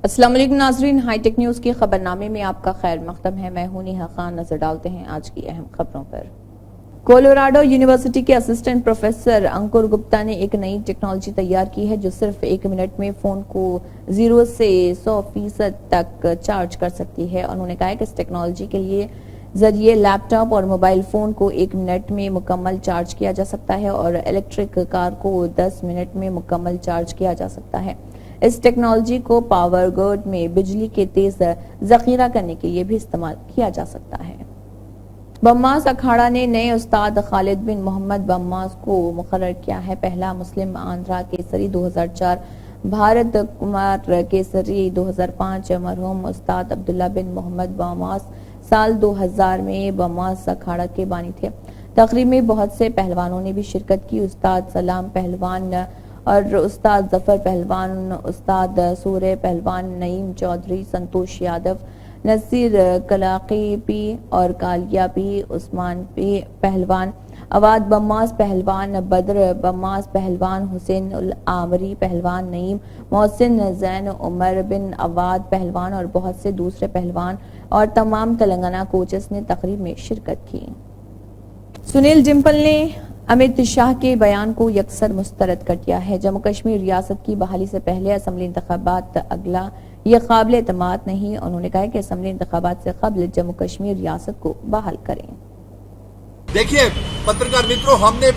السلام علیکم ناظرین، ہائی ٹیک نیوز کے خبرنامے میں آپ کا خیر مقدم ہے۔ میں ہوں نیہا خان۔ نظر ڈالتے ہیں آج کی اہم خبروں پر۔ کولوراڈو یونیورسٹی کے اسسٹنٹ پروفیسر انکر گپتا نے ایک نئی ٹیکنالوجی تیار کی ہے جو صرف 1 منٹ میں فون کو 0 سے 100% تک چارج کر سکتی ہے۔ انہوں نے کہا کہ اس ٹیکنالوجی کے لیے ذریعے لیپ ٹاپ اور موبائل فون کو 1 منٹ میں مکمل چارج کیا جا سکتا ہے اور الیکٹرک کار کو 10 منٹ میں مکمل چارج کیا جا سکتا ہے۔ اس ٹیکنالوجی کو پاور گرڈ میں بجلی کے تیز ذخیرہ کرنے کے لیے بھی استعمال کیا جا سکتا ہے۔ بماس اکھاڑا نے نئے استاد خالد بن محمد بماس کو مقرر کیا ہے۔ پہلا مسلم آندھرا کیسری 2004، بھارت کمار کیسری 2005۔ مرحوم استاد عبداللہ بن محمد بماس سال 2000 میں بماس اکھاڑا کے بانی تھے۔ تقریب میں بہت سے پہلوانوں نے بھی شرکت کی۔ استاد سلام پہلوان اور استاد ظفر پہلوان، استاد سورہ پہلوان، نعیم چودھری، سنتوش یادو، نصیر کلاقی پی اور کالیا پی، عثمان پی پہلوان، اواد بماس پہلوان، بدر بماس پہلوان، حسین العامری پہلوان، نعیم محسن، زین عمر بن اواد پہلوان اور بہت سے دوسرے پہلوان اور تمام تلنگانہ کوچز نے تقریب میں شرکت کی۔ سنیل جمپل نے امت شاہ کے بیان کو یکسر مسترد کر دیا ہے۔ جموں کشمیر ریاست کی بحالی سے پہلے اسمبلی انتخابات اگلا، یہ قابل اعتماد نہیں۔ انہوں نے کہا کہ اسمبلی انتخابات سے قبل جموں کشمیر ریاست کو بحال کریں۔ دیکھیے پترکار متروں، ہم نے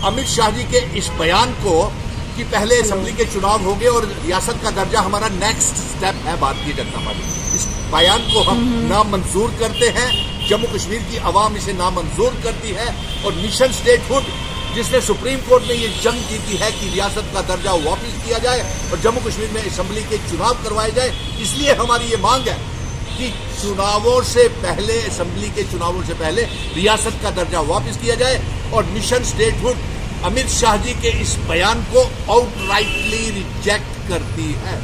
امت شاہ جی کے اس بیان کو کہ پہلے اسمبلی کے چناؤ ہوں گے اور ریاست کا درجہ ہمارا نیکسٹ سٹیپ ہے بھارتیہ جنتا پارٹی، اس بیان کو ہم نامنظور کرتے ہیں۔ جموں کشمیر کی عوام اسے نامنظور کرتی ہے اور مشن سٹیٹ ہوڈ جس نے سپریم کورٹ میں یہ جنگ جیتی ہے کہ ریاست کا درجہ واپس کیا جائے اور جموں کشمیر میں اسمبلی کے چناؤ کروائے جائے، اس لیے ہماری یہ مانگ ہے کہ چناؤوں سے پہلے، اسمبلی کے چناؤوں سے پہلے ریاست کا درجہ واپس کیا جائے اور mission state hood Amit Shah جی کے اس بیان کو آؤٹ رائٹلی ریجیکٹ کرتی ہے۔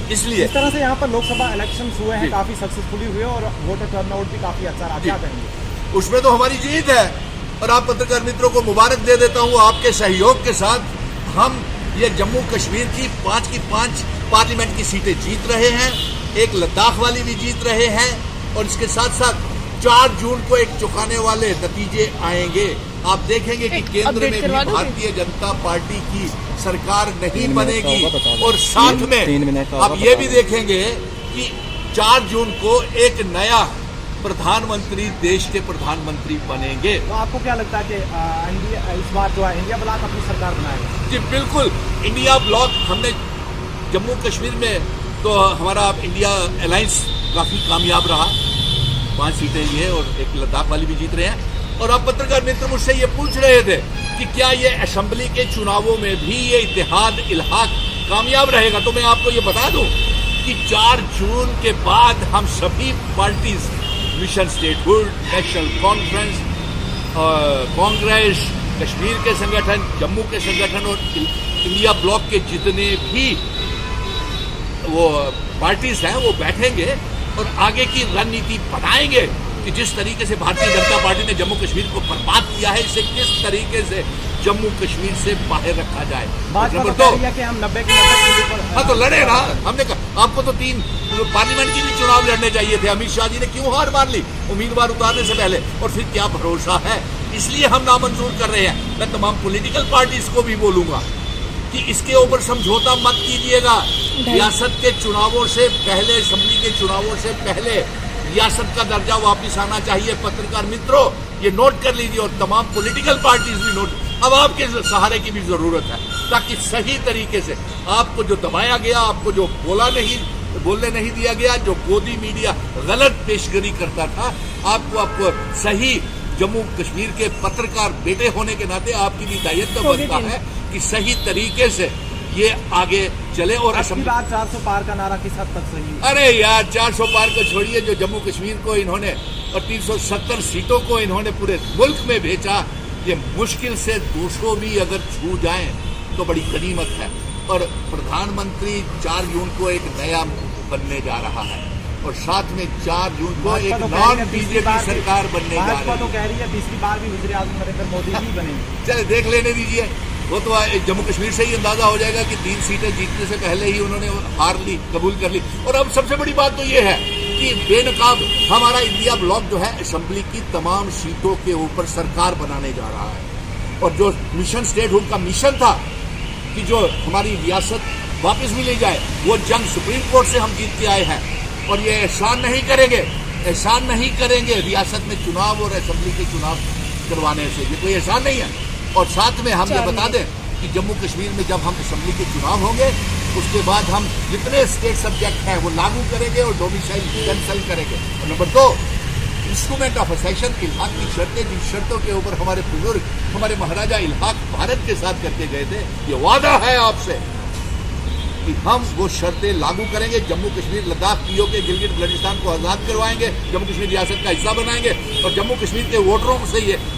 اس لیے اس طرح سے یہاں پر لوک سبھا الیکشنز ہوئے ہیں، کافی سکسیسفلی ہوئے اور ووٹر ٹرن آؤٹ بھی کافی اچھا رہا۔ کیا کہیں گے؟ اس میں تو ہماری جیت ہے اور آپ پترکار متروں کو مبارک دے دیتا ہوں۔ آپ کے سہیوگ کے ساتھ ہم یہ جموں کشمیر کی 5 کی 5 پارلیمنٹ کی سیٹیں جیت رہے ہیں، ایک لداخ والی بھی جیت رہے ہیں اور اس کے ساتھ ساتھ 4 جون کو ایک چوکانے والے نتیجے آئیں گے۔ آپ دیکھیں گے کہ کیندر میں بھی بھارتیہ جنتا پارٹی کی سرکار نہیں بنے گی اور ساتھ میں آپ یہ بھی دیکھیں گے کہ 4 جون کو ایک نیا پردھان منتری دیش کے پردھان منتری بنیں گے۔ تو آپ کو کیا لگتا ہے کہ اس بار جو ہے انڈیا بلاک اپنی سرکار بنائے گا؟ جی بالکل، انڈیا بلاک ہم نے جموں کشمیر میں تو ہمارا انڈیا الائنس کافی کامیاب رہا، 5 سیٹیں یہ اور ایک لداخ والی بھی جیت رہے ہیں۔ اور آپ پترکار متر مجھ سے یہ پوچھ رہے تھے کہ کیا یہ اسمبلی کے چناؤوں میں بھی یہ اتحاد الحاق کامیاب رہے گا، تو میں آپ کو یہ بتا دوں کہ 4 جون کے بعد ہم سبھی parties, mission statehood, National Conference, Congress, Kashmir کے سنگٹھن، جموں کے سنگٹھن اور انڈیا بلاک کے جتنے بھی وہ پارٹیز ہیں وہ بیٹھیں گے اور آگے کی رننیتی بنائیں گے کہ جس طریقے سے بھارتیہ جنتا پارٹی نے جموں کشمیر کو برباد کیا ہے، اسے کس طریقے سے جموں کشمیر سے باہر رکھا جائے۔ نمبر 2 کہ ہم 90 کے ہاں تو لڑے نا، ہم نے کہا آپ کو تو 3 پارلیمنٹ کی بھی چناؤ لڑنے چاہیے تھے۔ امت شاہ جی نے کیوں ہار مان لی امیدوار اتارنے سے پہلے؟ اور پھر کیا بھروسہ ہے، اس لیے ہم نامنظور کر رہے ہیں۔ میں تمام پولیٹیکل پارٹیز کو بھی بولوں گا کہ اس کے اوپر سمجھوتا مت کیجیے گا۔ ریاست کے چناؤوں سے پہلے، اسمبلی کے چناؤوں سے پہلے ریاست کا درجہ واپس آنا چاہیے۔ پترکار متروں یہ نوٹ کر لیجیے اور تمام پولیٹیکل پارٹیز بھی نوٹ۔ اب آپ کے سہارے کی بھی ضرورت ہے تاکہ صحیح طریقے سے آپ کو جو دبایا گیا، آپ کو جو بولنے نہیں دیا گیا، جو گودی میڈیا غلط پیشگری کرتا تھا، آپ کو صحیح جموں کشمیر کے پترکار بیٹے ہونے کے ناطے آپ کی بھی دائیت کا بنتا ہے کہ صحیح طریقے سے یہ آگے چلے۔ اور اصلی بات 400 پار کا نعرہ کس حد تک صحیح ہے؟ ارے یار 400 پار کو چھوڑیے، جو جموں کشمیر کو انہوں نے اور 370 سیٹوں کو انہوں نے پورے ملک میں بھیجا، یہ مشکل سے 200 بھی اگر چھو جائیں تو بڑی غنیمت ہے۔ اور پردھان منتری 4 جون کو ایک نیا بننے جا رہا ہے اور ساتھ میں 4 جون کو ایک نان بی جے پی سرکار بننے جا رہی ہے۔ تو کہہ رہی ہے تیسری بار بھی وزیر اعظم نریندر مودی ہی بنے گے۔ چلے دیکھ لینے دیجیے، وہ تو جموں کشمیر سے ہی اندازہ ہو جائے گا کہ 3 سیٹیں جیتنے سے پہلے ہی انہوں نے ہار لی، قبول کر لی. اور اب سب سے بڑی بات تو یہ ہے کہ بے نقاب ہمارا انڈیا بلاک جو ہے اسمبلی کی تمام سیٹوں کے اوپر سرکار بنانے جا رہا ہے. اور جو مشن اسٹیٹ ہوڈ کا مشن تھا کہ جو ہماری ریاست واپس بھی لے جائے، وہ جنگ سپریم کورٹ سے ہم جیت کے آئے ہیں. اور یہ احسان نہیں کریں گے ریاست میں چناؤ اور اسمبلی کے چناؤ کروانے سے، یہ کوئی احسان نہیں ہے. اور ساتھ میں ہم یہ بتا دیں کہ جموں کشمیر میں جب ہم اسمبلی کے چناؤ ہوں گے، اس کے بعد ہم جتنے اسٹیٹ سبجیکٹ ہیں وہ لاگو کریں گے اور ڈومیسائل کینسل کریں گے. اور نمبر 2، انسٹرومنٹ آف اسیشن الحاق کی شرطیں، جن شرطوں کے اوپر ہمارے بزرگ، ہمارے مہاراجہ الحاق بھارت کے ساتھ کرتے گئے تھے، یہ وعدہ ہے آپ سے کہ ہم وہ شرطیں لاگو کریں گے. جموں کشمیر، لداخ، پی او کے، گلگت بلتستان کو آزاد کروائیں گے، جموں کشمیر ریاست کا حصہ بنائیں گے. اور جموں کشمیر کے ووٹروں سے یہ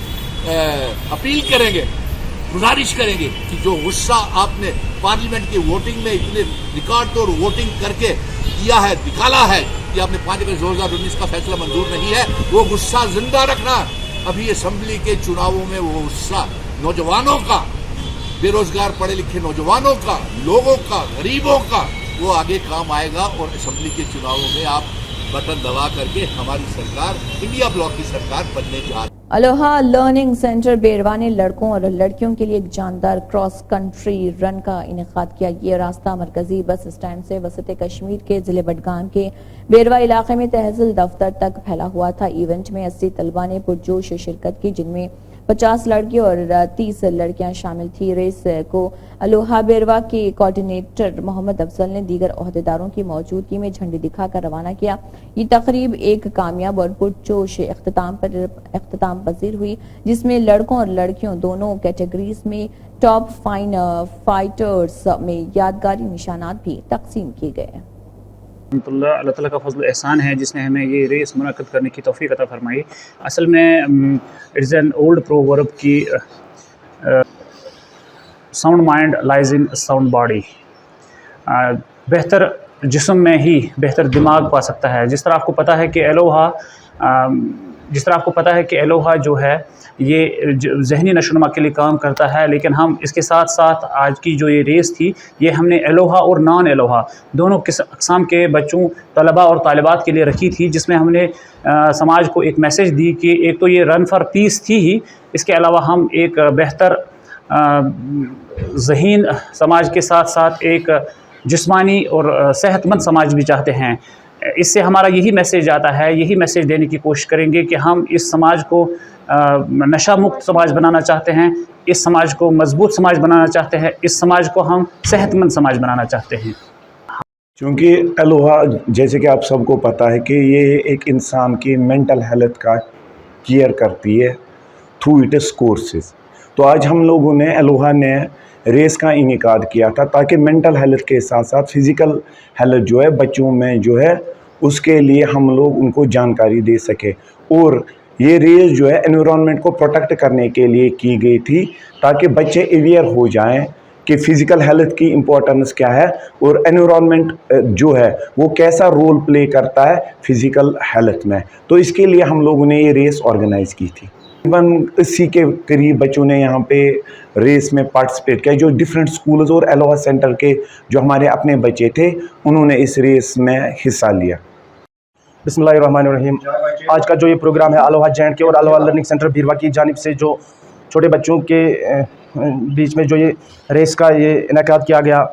اپیل کریں گے، گزارش کریں گے کہ جو غصہ آپ نے پارلیمنٹ کی ووٹنگ میں اتنے ریکارڈ توڑ ووٹنگ کر کے کیا ہے، نکالا ہے کہ آپ نے 5 اگست 2019 کا فیصلہ منظور نہیں ہے، وہ غصہ زندہ رکھنا. ابھی اسمبلی کے چناؤں میں وہ غصہ نوجوانوں کا، بے روزگار پڑھے لکھے نوجوانوں کا، لوگوں کا، غریبوں کا، وہ آگے کام آئے گا. اور اسمبلی کے چناؤں میں آپ بٹن دبا کر کے ہماری سرکار، انڈیا بلاک کی سرکار بننے جا رہی ہے. الوہا لرننگ سینٹر بیروا نے لڑکوں اور لڑکیوں کے لیے ایک جاندار کراس کنٹری رن کا انعقاد کیا. یہ راستہ مرکزی بس اسٹینڈ سے وسط کشمیر کے ضلع بڈگام کے بیروا علاقے میں تحصیل دفتر تک پھیلا ہوا تھا. ایونٹ میں 80 طلباء نے پرجوش شرکت کی، جن میں 50 لڑکی اور 30 لڑکیاں شامل تھی. ریس کو الوہا بیروا کے کوارڈینیٹر محمد افضل نے دیگر عہدیداروں کی موجودگی میں جھنڈی دکھا کر روانہ کیا. یہ تقریب ایک کامیاب اور پرجوش اختتام پذیر ہوئی، جس میں لڑکوں اور لڑکیوں دونوں کیٹیگریز میں ٹاپ فائٹرز میں یادگاری نشانات بھی تقسیم کیے گئے. اللہ تعالیٰ کا فضل احسان ہے جس نے ہمیں یہ ریس منعقد کرنے کی توفیق عطا فرمائی. اصل میں it is an old proverb کی ساؤنڈ مائنڈ لائز ان ساؤنڈ باڈی. بہتر جسم میں ہی بہتر دماغ پا سکتا ہے. جس طرح آپ کو پتہ ہے کہ الوہا جو ہے یہ ذہنی نشوونما کے لیے کام کرتا ہے، لیکن ہم اس کے ساتھ ساتھ آج کی جو یہ ریس تھی یہ ہم نے الوہا اور نان الوہا دونوں اقسام کے بچوں، طلباء اور طالبات کے لیے رکھی تھی، جس میں ہم نے سماج کو ایک میسیج دی کہ ایک تو یہ رن فار پیس تھی ہی، اس کے علاوہ ہم ایک بہتر ذہین سماج کے ساتھ ساتھ ایک جسمانی اور صحت مند سماج بھی چاہتے ہیں. اس سے ہمارا یہی میسیج آتا ہے، یہی میسیج دینے کی کوشش کریں گے کہ ہم اس سماج کو نشہ مکت سماج بنانا چاہتے ہیں، اس سماج کو مضبوط سماج بنانا چاہتے ہیں، اس سماج کو ہم صحت مند سماج بنانا چاہتے ہیں. چونکہ الوہا جیسے کہ آپ سب کو پتہ ہے کہ یہ ایک انسان کی مینٹل ہیلتھ کا کیئر کرتی ہے تھرو اٹس کورسز. تو آج ہم لوگوں نے الوہا نے ریس کا انعقاد کیا تھا تاکہ مینٹل ہیلتھ کے ساتھ ساتھ فزیکل ہیلتھ جو ہے بچوں میں جو ہے اس کے لیے ہم لوگ ان کو جانکاری دے سکے. اور یہ ریس جو ہے انوائرمنٹ کو پروٹیکٹ کرنے کے لیے کی گئی تھی تاکہ بچے اویئر ہو جائیں کہ فزیکل ہیلتھ کی امپورٹنس کیا ہے اور انوائرمنٹ جو ہے وہ کیسا رول پلے کرتا ہے فزیکل ہیلتھ میں. تو اس کے لیے ہم لوگوں نے یہ ریس آرگنائز کی تھی. تقریباً 80 کے قریب بچوں نے یہاں پہ ریس میں پارٹیسپیٹ کیا. جو ڈفرینٹ سکولز اور الوہا سینٹر کے جو ہمارے اپنے بچے تھے انہوں نے اس ریس میں حصہ لیا. بسم اللہ الرحمن الرحیم. آج کا جو یہ پروگرام ہے الوہا جینڈ کے اور الوہا لرننگ سینٹر بیروا کی جانب سے جو چھوٹے بچوں کے بیچ میں جو یہ ریس کا یہ انعقاد کیا گیا.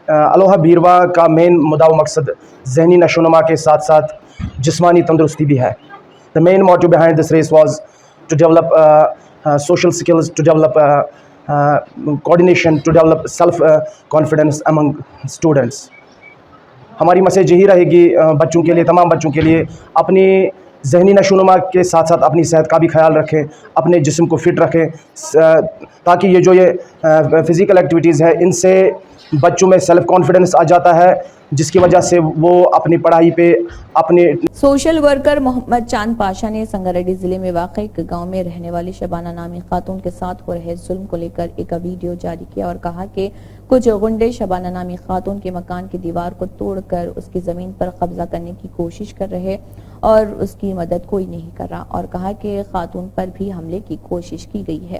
الوہا بیروا کا مین مدعا و مقصد ذہنی نشوونما کے ساتھ ساتھ جسمانی تندرستی بھی ہے. The main motto behind this race was to develop social skills, to develop coordination, to develop self-confidence among students. ہماری میسیج یہی رہے گی بچوں کے لیے، تمام بچوں کے لیے، اپنی ذہنی نشوونما کے ساتھ ساتھ اپنی صحت کا بھی خیال رکھیں، اپنے جسم کو فٹ رکھیں تاکہ یہ جو یہ فزیکل ایکٹیویٹیز ہے ان سے بچوں میں سیلف کانفیڈنس آ جاتا ہے، جس کی وجہ سے وہ اپنی پڑھائی پہ اپنے. سوشل ورکر محمد چاند پاشا نے سنگریڈی ضلع میں واقع ایک گاؤں میں رہنے والی شبانہ نامی خاتون کے ساتھ ہو رہے ظلم کو لے کر ایک ویڈیو جاری کیا اور کہا کہ کچھ غنڈے شبانہ نامی خاتون کے مکان کی دیوار کو توڑ کر اس کی زمین پر قبضہ کرنے کی کوشش کر رہے اور اس کی مدد کوئی نہیں کر رہا، اور کہا کہ خاتون پر بھی حملے کی کوشش کی گئی ہے.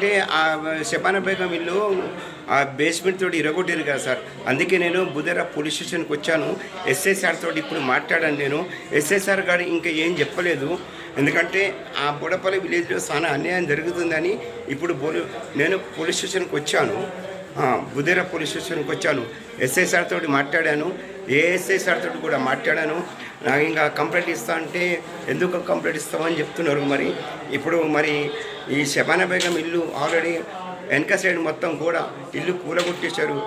అంటే ఆ షబానా బేగం ఇల్లు ఆ బేస్మెంట్ తోటి ఇరగొట్టారు కదా సార్. అందుకే నేను బుధేరా పోలీస్ స్టేషన్కి వచ్చాను. ఎస్ఐ సార్ తోటి ఇప్పుడు మాట్లాడాను. నేను ఎస్ఐ సార్ గారు ఇంకా ఏం చెప్పలేదు. ఎందుకంటే ఆ బోడపల్లి విలేజ్లో చాలా అన్యాయం జరుగుతుందని ఇప్పుడు నేను పోలీస్ స్టేషన్కి వచ్చాను. బుధేరా పోలీస్ స్టేషన్కి వచ్చాను. ఎస్ఐ సార్ తోటి మాట్లాడాను. ఏఎస్ఐ సార్ తోటి కూడా మాట్లాడాను. నాకు ఇంకా కంప్లైంట్ ఇస్తా అంటే ఎందుకు కంప్లైంట్ ఇస్తామని చెప్తున్నారు. మరి ఇప్పుడు మరి ఈ షబానా బేగం ఇల్లు ఆల్రెడీ వెనక సైడ్ మొత్తం కూడా ఇల్లు కూలగొట్టేశారు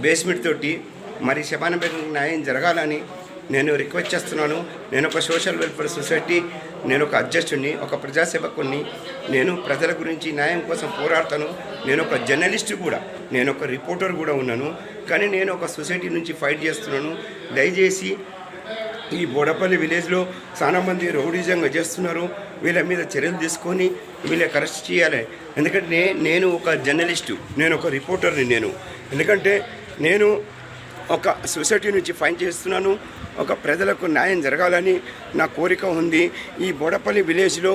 బేస్మెంట్ తోటి. మరి షబానా బేగం న్యాయం జరగాలని నేను రిక్వెస్ట్ చేస్తున్నాను. నేను ఒక సోషల్ వెల్ఫేర్ సొసైటీ, నేను ఒక అధ్యక్షుడిని, ఒక ప్రజాసేవకుడిని. నేను ప్రజల గురించి న్యాయం కోసం పోరాడతాను. నేను ఒక జర్నలిస్ట్ కూడా, నేను ఒక రిపోర్టర్ కూడా ఉన్నాను. కానీ నేను ఒక సొసైటీ నుంచి ఫైట్ చేస్తున్నాను. దయచేసి ఈ బోడపల్లి విలేజ్లో చాలామంది రౌడీజంగా చేస్తున్నారు. వీళ్ళ మీద చర్యలు తీసుకొని వీళ్ళకి అరెస్ట్ చేయాలి. ఎందుకంటే నేను ఒక జర్నలిస్టు, నేను ఒక రిపోర్టర్ని. ఎందుకంటే నేను ఒక సొసైటీ నుంచి ఫైట్ చేస్తున్నాను. ఒక ప్రజలకు న్యాయం జరగాలని నా కోరిక ఉంది. ఈ బోడపల్లి విలేజ్లో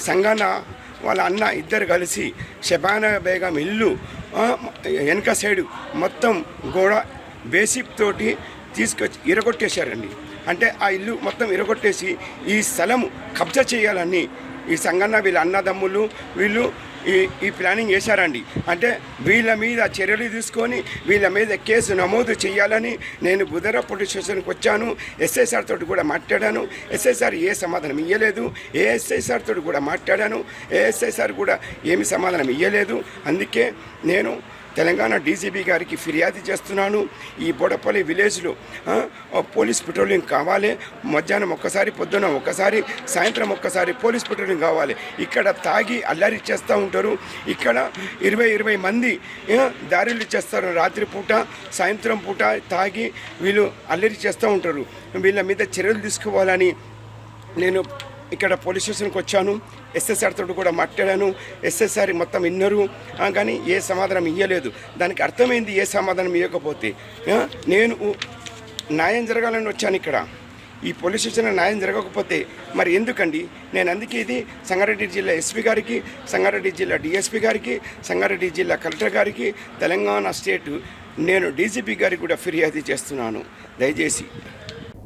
సంగాన వాళ్ళ అన్న ఇద్దరు కలిసి షబానా బేగం ఇల్లు వెనక సైడు మొత్తం గోడ బేసిక్ తోటి తీసుకొచ్చి ఇరగొట్టేశారండి. అంటే ఆ ఇల్లు మొత్తం ఇరగొట్టేసి ఈ స్థలం కబ్జా చేయాలని ఈ సంగన్న వీళ్ళ అన్నదమ్ములు వీళ్ళు ఈ ప్లానింగ్ చేశారండి. అంటే వీళ్ళ మీద చర్యలు తీసుకొని వీళ్ళ మీద కేసు నమోదు చేయాలని నేను బుధేరా పోలీస్ స్టేషన్కి వచ్చాను. ఎస్ఐ సార్ తోటి కూడా మాట్లాడాను. ఎస్ఐ సార్ ఏ సమాధానం ఇవ్వలేదు. ఏఎస్ఐ సార్ తోటి కూడా మాట్లాడాను. ఏఎస్ఐ సార్ కూడా ఏమి సమాధానం ఇవ్వలేదు. అందుకే నేను తెలంగాణ డీజీపీ గారికి ఫిర్యాదు చేస్తున్నాను. ఈ బోడపల్లి విలేజ్లో పోలీస్ పెట్రోలింగ్ కావాలి. మధ్యాహ్నం ఒక్కసారి, పొద్దున ఒక్కసారి, సాయంత్రం ఒక్కసారి పోలీస్ పెట్రోలింగ్ కావాలి. ఇక్కడ తాగి అల్లరి చేస్తూ ఉంటారు. ఇక్కడ 20 మంది దారులు చేస్తారు. రాత్రిపూట, సాయంత్రం పూట తాగి వీళ్ళు అల్లరి చేస్తూ ఉంటారు. వీళ్ళ మీద చర్యలు తీసుకోవాలని నేను ఇక్కడ పోలీస్ స్టేషన్కి వచ్చాను. ఎస్ఎస్ఆర్ తోటి కూడా మాట్లాడాను. ఎస్ఎస్ఆర్ మొత్తం విన్నారు కానీ ఏ సమాధానం ఇవ్వలేదు. దానికి అర్థమైంది ఏ సమాధానం ఇవ్వకపోతే. నేను న్యాయం జరగాలని వచ్చాను ఇక్కడ. ఈ పోలీస్ స్టేషన్లో న్యాయం జరగకపోతే మరి ఎందుకండి? నేను అందుకే ఇది సంగారెడ్డి జిల్లా ఎస్పీ గారికి, సంగారెడ్డి జిల్లా డిఎస్పీ గారికి, సంగారెడ్డి జిల్లా కలెక్టర్ గారికి, తెలంగాణ స్టేట్ నేను డీజీపీ గారికి కూడా ఫిర్యాదు చేస్తున్నాను. దయచేసి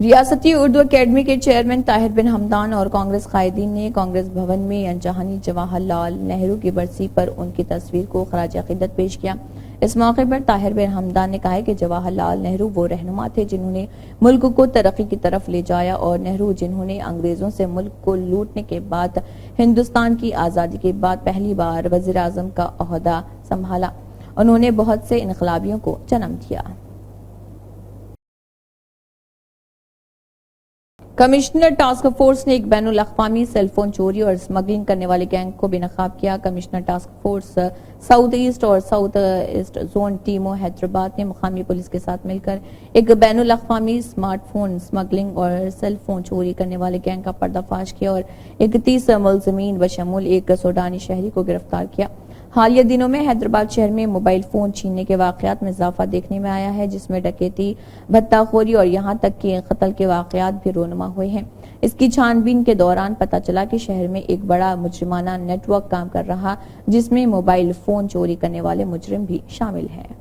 ریاستی اردو اکیڈمی کے چیئرمین طاہر بن حمدان اور کانگریس قائدین نے کانگریس بھون میں انجہانی جواہر لال نہرو کی برسی پر ان کی تصویر کو خراج عقیدت پیش کیا۔ اس موقع پر طاہر بن حمدان نے کہا کہ جواہر لال نہرو وہ رہنما تھے جنہوں نے ملک کو ترقی کی طرف لے جایا، اور نہرو جنہوں نے انگریزوں سے ملک کو لوٹنے کے بعد ہندوستان کی آزادی کے بعد پہلی بار وزیر اعظم کا عہدہ سنبھالا۔ انہوں نے بہت سے انقلابیوں کو جنم دیا۔ کمشنر ٹاسک فورس نے ایک بین الاقوامی سیل فون چوری اور اسمگلنگ کرنے والے گینگ کو بے نقاب کیا۔ Commissioner task force south east اور ساؤتھ ایسٹ زون ٹیموں حیدرآباد نے مقامی پولیس کے ساتھ مل کر ایک بین الاقوامی اسمارٹ فون اسمگلنگ اور سیل فون چوری کرنے والے گینگ کا پردہ فاش کیا اور 31 ملزمین بشمول ایک سوڈانی شہری کو گرفتار کیا۔ حالیہ دنوں میں حیدرآباد شہر میں موبائل فون چھیننے کے واقعات میں اضافہ دیکھنے میں آیا ہے، جس میں ڈکیتی، بھتہ خوری اور یہاں تک کہ قتل کے واقعات بھی رونما ہوئے ہیں۔ اس کی چھان بین کے دوران پتہ چلا کہ شہر میں ایک بڑا مجرمانہ نیٹ ورک کام کر رہا، جس میں موبائل فون چوری کرنے والے مجرم بھی شامل ہیں۔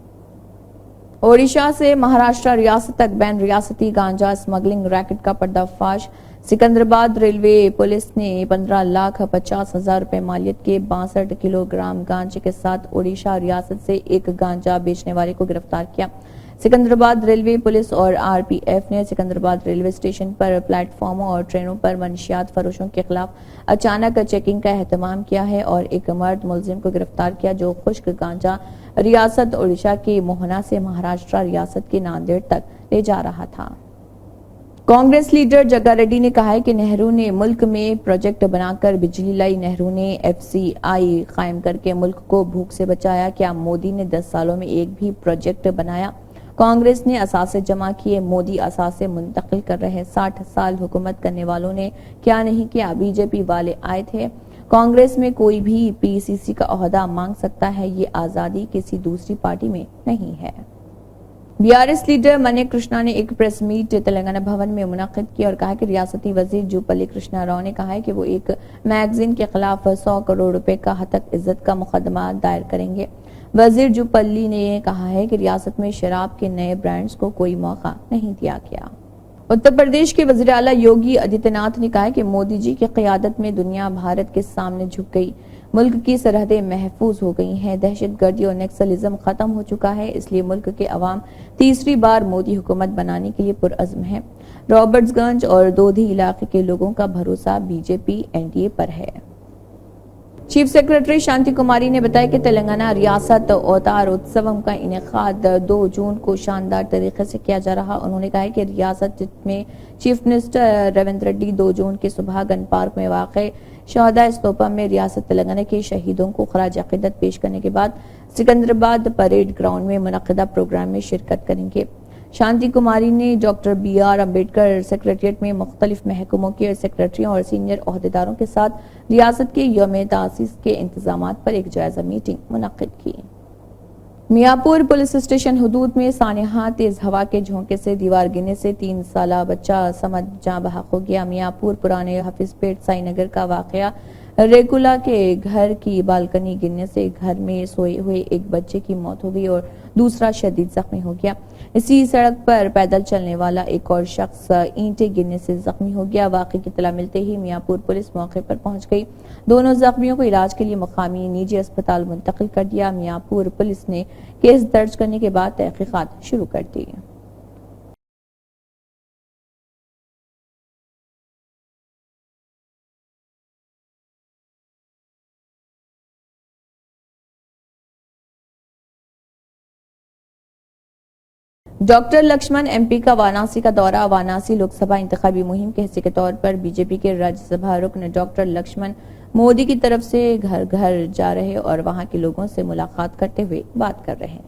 اوڈیشہ سے مہاراشٹر ریاست تک بین ریاستی گانجا اسمگلنگ ریکٹ کا پردہ فاش۔ سکندرآباد ریلوے پولیس نے 15,50,000 روپے مالیت کے 62 کلو گرام گانجے کے ساتھ اوڈیشہ ریاست سے ایک گانجا بیچنے والے کو گرفتار کیا۔ سکندرآباد ریلوے پولیس اور آر پی ایف نے سکندرآباد ریلوے اسٹیشن پر پلیٹ فارموں اور ٹرینوں پر منشیات فروشوں کے خلاف اچانک چیکنگ کا اہتمام کیا ہے اور ایک مرد ملزم کو گرفتار کیا جو خشک گانجا ریاست اوڈیشہ کے موہنا سے مہاراشٹر ریاست کے ناندیڑ تک لے جا رہا تھا۔ کانگریس لیڈر جگا ریڈی نے کہا ہے کہ نہرو نے ملک میں پروجیکٹ بنا کر بجلی لائی، نہرو نے ایف سی آئی قائم کر کے ملک کو بھوک سے بچایا، کیا مودی نے 10 سالوں میں ایک بھی پروجیکٹ بنایا؟ کانگریس نے اثاثے جمع کیے، مودی اثاثے منتقل کر رہے، 60 سال حکومت کرنے والوں نے کیا نہیں کیا؟ بی جے پی والے آئے تھے، کانگریس میں کوئی بھی پی سی سی کا عہدہ مانگ سکتا ہے، یہ آزادی کسی دوسری پارٹی میں نہیں ہے۔ بی آر ایس لیڈر منی کرشنا نے ایک پریس میٹ تلنگانہ بھون میں منعقد کی اور کہا کہ ریاستی وزیر جوپلی کرشنا راؤ نے کہا ہے کہ وہ ایک میگزین کے خلاف 100 کروڑ روپے کا ہتک عزت کا مقدمہ دائر کریں گے۔ وزیر جوپلی نے کہا ہے کہ ریاست میں شراب کے نئے برانڈز کو کوئی موقع نہیں دیا گیا۔ اتر پردیش کے وزیر اعلیٰ یوگی آدتیہ ناتھ نے کہا ہے کہ مودی جی کی قیادت میں دنیا بھارت کے سامنے جھک گئی، ملک کی سرحدیں محفوظ ہو گئی ہیں، دہشت گردی اور نیکسلزم ختم ہو چکا ہے، اس لیے ملک کے عوام تیسری بار مودی حکومت بنانے کے لیے پرعزم ہے۔ رابرٹس گنج اور دودھی علاقے کے لوگوں کا بھروسہ B J P N D A پر ہے۔ چیف سیکرٹری شانتی کماری نے بتایا کہ تلنگانہ ریاست اوتار اتسوم کا انعقاد 2 جون کو شاندار طریقے سے کیا جا رہا۔ انہوں نے کہا کہ ریاست میں چیف منسٹر ریونت ریڈی 2 جون کی صبح گن پارک میں واقع شہداء استوپا میں ریاست تلنگانہ کے شہیدوں کو خراج عقیدت پیش کرنے کے بعد سکندرآباد پریڈ گراؤنڈ میں منعقدہ پروگرام میں شرکت کریں گے۔ شانتی کماری نے doctor B R Ambedkar secretariat میں مختلف محکموں کے سیکریٹریوں اور سینئر عہدیداروں کے ساتھ ریاست کے یوم تاسیس کے انتظامات پر ایک جائزہ میٹنگ منعقد کی۔ میاپور پولیس اسٹیشن حدود میں سانحہ تیز ہوا کے جھونکے سے دیوار گرنے سے 3 سالہ بچہ سمد جاں بحق ہو گیا۔ میاپور پرانے حافظ پیٹ سائی نگر کا واقعہ ریکولا کے گھر کی بالکنی گرنے سے گھر میں سوئے ہوئے ایک بچے کی موت ہو گئی اور دوسرا شدید زخمی ہو گیا۔ اسی سڑک پر پیدل چلنے والا ایک اور شخص اینٹیں گرنے سے زخمی ہو گیا۔ واقعے کی اطلاع ملتے ہی میاپور پولیس موقع پر پہنچ گئی، دونوں زخمیوں کو علاج کے لیے مقامی نجی اسپتال منتقل کر دیا۔ میاپور پولیس نے کیس درج کرنے کے بعد تحقیقات شروع کر دی۔ ڈاکٹر لکشمن ایم پی کا وارانسی کا دورہ۔ وارانسی لوک سبھا انتخابی مہم کے حصے کے طور پر بی جے پی کے راجیہ سبھا رکن ڈاکٹر لکشمن مودی کی طرف سے گھر گھر جا رہے اور وہاں کے لوگوں سے ملاقات کرتے ہوئے بات کر رہے ہیں۔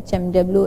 HMW